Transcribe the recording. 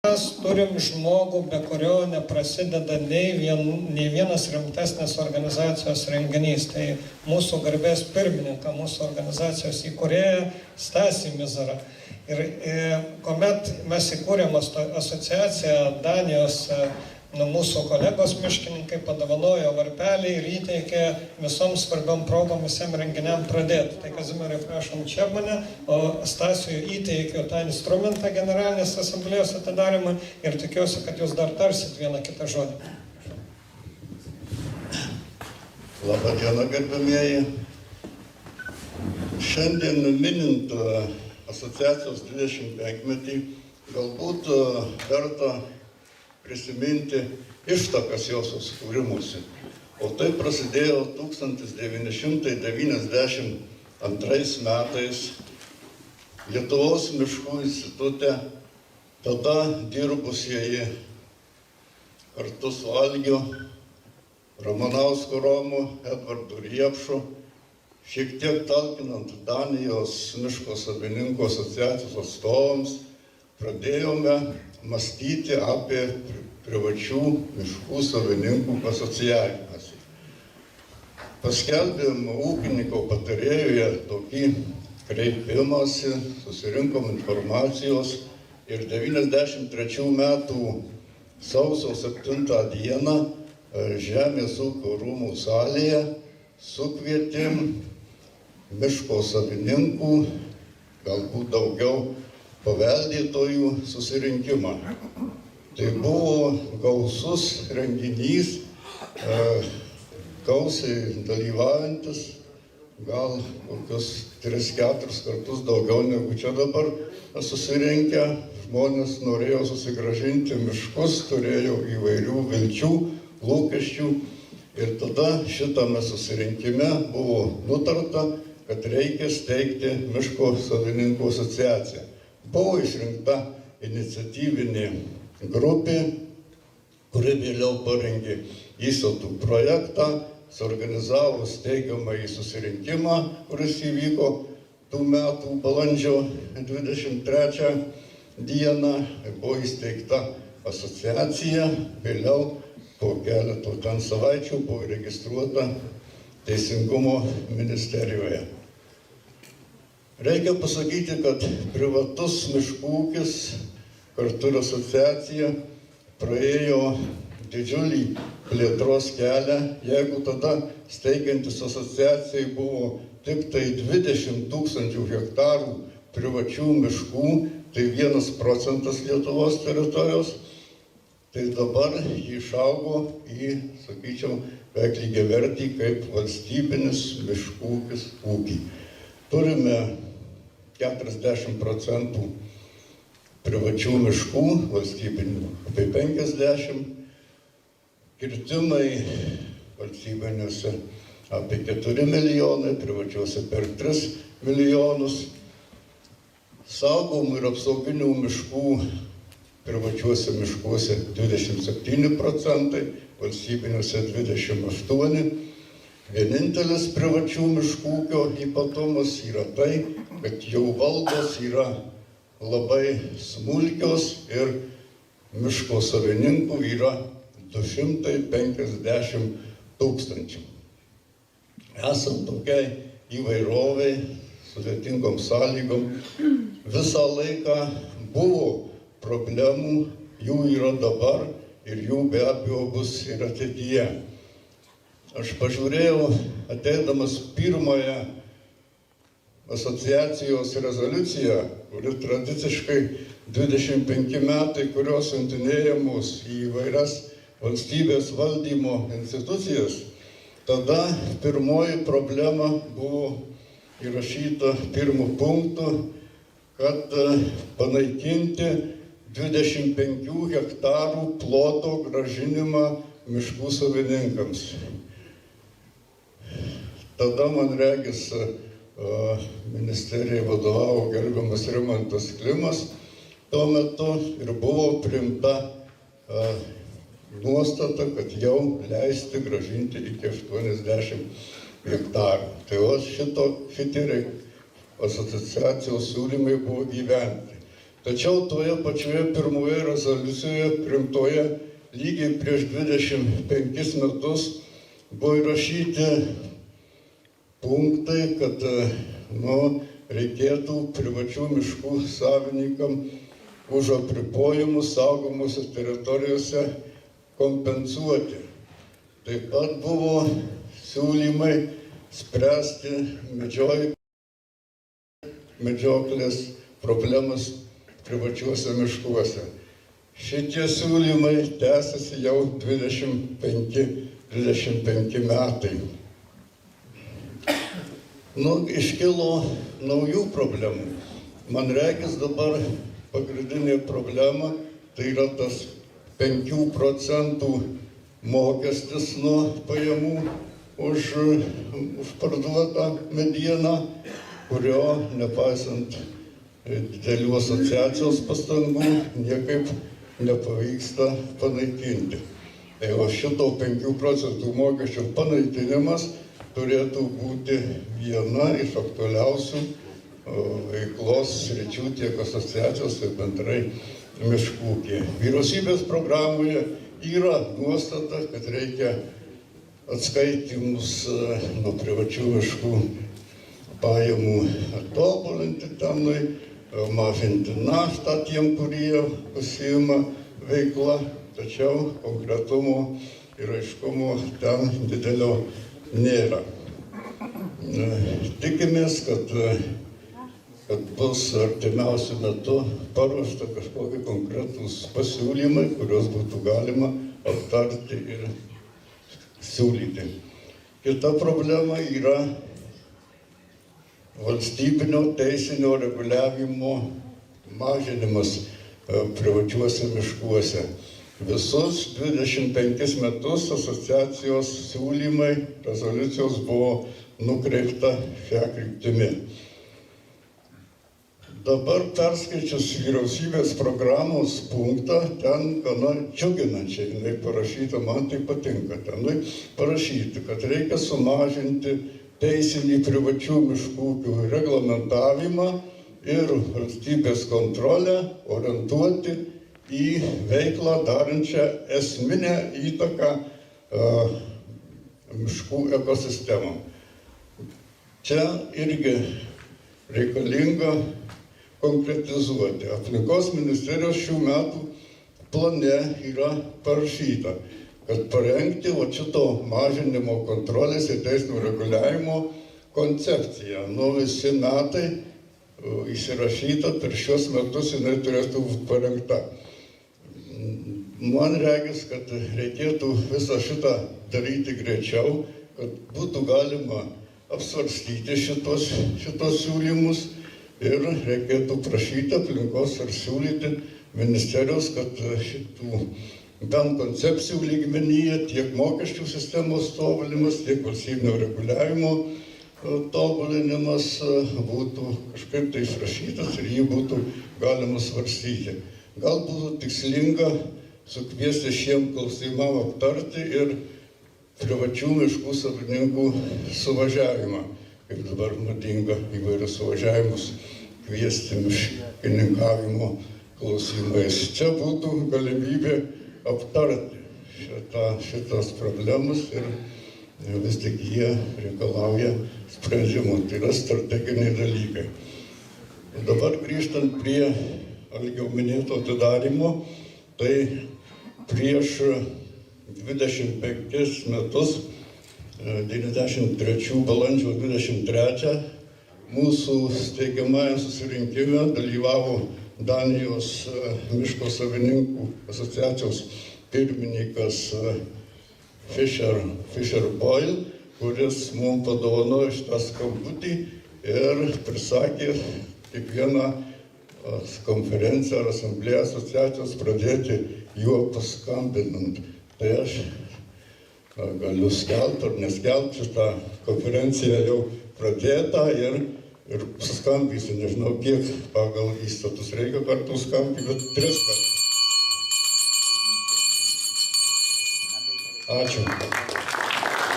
Mes turim žmogų, be kurio neprasideda nei vienas rimtesnis organizacijos renginys. Tai mūsų garbės pirmininką, mūsų organizacijos įkūrėją Stasį Mizarą. Ir kuomet mes įkūrėm asociaciją, Danijos mūsų kolegos miškininkai padovanojo varpelį ir įteikė visom svarbiom progom visiem renginiam pradėti. Tai Kazimierai, prašom čia mane, o Stasiui įteikiau tą instrumentą generalinės asamblėjos atidarimą ir tikiuosi, kad jūs dar tarsit vieną kitą žodį. Labą dieną, gerbėmieji. Šiandien minint asociacijos 25-metį, galbūt verta prisiminti ištakas jos sukūrimusi. O tai prasidėjo 1992 metais Lietuvos miškų institute, tada dirbusieji kartu su Algiu, Ramanausku Romu, Edvardu Riepšu, šiek tiek talkinant Danijos miško savininkų asociacijos atstovams, pradėjome mąstyti apie privačių miškų savininkų asociavimąsi. Paskelbėm ūkininko patarėjoje tokį kreipimąsi, susirinkom informacijos ir 93 metų sausio 7 dieną Žemės ūkio rūmų salėje sukvietėm miško savininkų, galbūt daugiau paveldėtojų susirinkimą. Tai buvo gausus renginys, gausiai dalyvaujantis, gal kokius 3-4 kartus daugiau negu čia dabar susirinkę. Žmonės norėjo susigrąžinti miškus, turėjo įvairių vilčių, lūkesčių. Ir tada šitame susirinkime buvo nutarta, kad reikia steigti miško savininkų asociaciją. Buvo išrinkta iniciatyvinė grupė, kuri vėliau parengė įstatų projektą, suorganizavo steigiamąjį susirinkimą, kuris įvyko tų metų balandžio 23 dieną. Buvo įsteigta asociacija, vėliau po keletų savaičių buvo registruota Teisingumo ministerijoje. Reikia pasakyti, kad privatus miškų ūkis kartu ir asociacija praėjo didžiulį plėtros kelią. Jeigu tada steigiantis asociacijai buvo tik tai 20 000 hektarų privačių miškų, tai 1% Lietuvos teritorijos, tai dabar jį išaugo į, sakyčiau, beveik lygiavertį kaip valstybinis miškų ūkį. Turime 40% privačių miškų, valstybinių apie 50%, kirtimai valstybiniuose apie 4 milijonai, privačiuose per 3 milijonus, saugomų ir apsauginių miškų privačiuose miškuose 27%, valstybiniuose 28%. Vienintelis privačių miškų ūkio ypatumas yra tai, kad jau valdos yra labai smulkios ir miško savininkų yra 250 000. Esant tokiai įvairoviai, sudėtingom sąlygom, visą laiką buvo problemų, jų yra dabar ir jų be abejo bus ir ateityje. Aš pažiūrėjau, ateidamas pirmąją asociacijos rezoliuciją, kuri tradiciškai 25 metai, kurios siuntinėjamos į įvairias valstybės valdymo institucijas, tada pirmoji problema buvo įrašyta pirmu punktu, kad panaikinti 25 hektarų ploto grąžinimą miškų savininkams. Tada, man regis, ministerijai vadovavo gerbiamas Rimantas Klimas tuo metu ir buvo priimta nuostata, kad jau leisti grąžinti iki 80 hektarų. Tai šitie asociacijos siūlymai buvo gyventi. Tačiau toje pačioje pirmoje rezoliucijoje priimtoje lygiai prieš 25 metus buvo įrašyti punktai, kad reikėtų privačių miškų savininkam už apribojimus saugomose teritorijose kompensuoti. Taip pat buvo siūlymai spręsti medžioklės problemas privačiuose miškuose. Šitie siūlymai tęsiasi jau 25 metai. Iškilo naujų problemų. Man regis dabar pagrindinė problema tai yra tas 5 procentų mokestis nuo pajamų už parduotą medieną, kurio nepaisant didelių asociacijos pastangų niekaip nepavyksta panaikinti. Tai o šito 5 procentų mokesčio panaikinimas turėtų būti viena iš aktualiausių veiklos sričių tiek asociacijos, tiek bendrai miškų ūkyje. Vyriausybės programoje yra nuostata, kad reikia atskaitymus nuo privačių miškų pajamų tobulinti tenai, mažinti naštą tiem, kurie užsiima veikla, tačiau konkretumo ir aiškumo ten didelio nėra. Tikimės, kad bus artimiausiu metu paruošta kažkokie konkretūs pasiūlymai, kuriuos būtų galima aptarti ir siūlyti. Kita problema yra valstybinio teisinio reguliavimo mažinimas privačiuose miškuose. Visus 25 metus asociacijos siūlymai, rezoliucijos buvo nukreipta šią kryptimį. Dabar perskaičius vyriausybės programos punktą, ten gana džiuginančiai jinai parašyta, man tai patinka, tenai parašyti, kad reikia sumažinti teisinį privačių miškų ūkių reglamentavimą ir valstybės kontrolę orientuoti į veiklą darančią esminę įtaką miškų ekosistemam. Čia irgi reikalinga konkretizuoti. Aplinkos ministerijos šių metų plane yra parašyta, kad parengti šito mažinimo kontrolės ir teisinio reguliavimo koncepciją. Visi metai įsirašyta, per šios metus jinai turėtų būti parengta. Man regis, kad reikėtų visą šitą daryti greičiau, kad būtų galima apsvarstyti šitos siūlymus ir reikėtų prašyti aplinkos ar siūlyti ministerijos, kad šitų bent koncepcijų lygmenyje tiek mokesčių sistemos tobulinimas, tiek valstybinio reguliavimo tobulinimas būtų kažkaip tai išrašytas ir jį būtų galima svarstyti. Gal būtų tikslinga sukviesti šiem klausimam aptarti ir privačių miškų savininkų suvažiavimą, kaip dabar madinga įvairius suvažiavimus kviesti miškininkavimo klausimais. Čia būtų galimybė aptarti šitas problemas ir vis tik jie reikalauja sprendimų. Tai yra strateginiai dalykai. Dabar grįžtant prie algiau minėto atidarymo, tai prieš 25 metus, 93 balandžio 23, mūsų steigiamajame susirinkime dalyvavo Danijos miško savininkų asociacijos pirmininkas Fisher Boyle, kuris mums padovanojo šitą skambutį ir prisakė kiekvieną konferenciją ar asamblėją asociacijos pradėti juo paskambinant. Tai aš galiu skelbti ar neskelbti, šitą konferenciją jau pradėta ir paskambinsiu, nežinau kiek pagal įstatus reikia kartų skambinti, bet 3 kartus. Ačiū.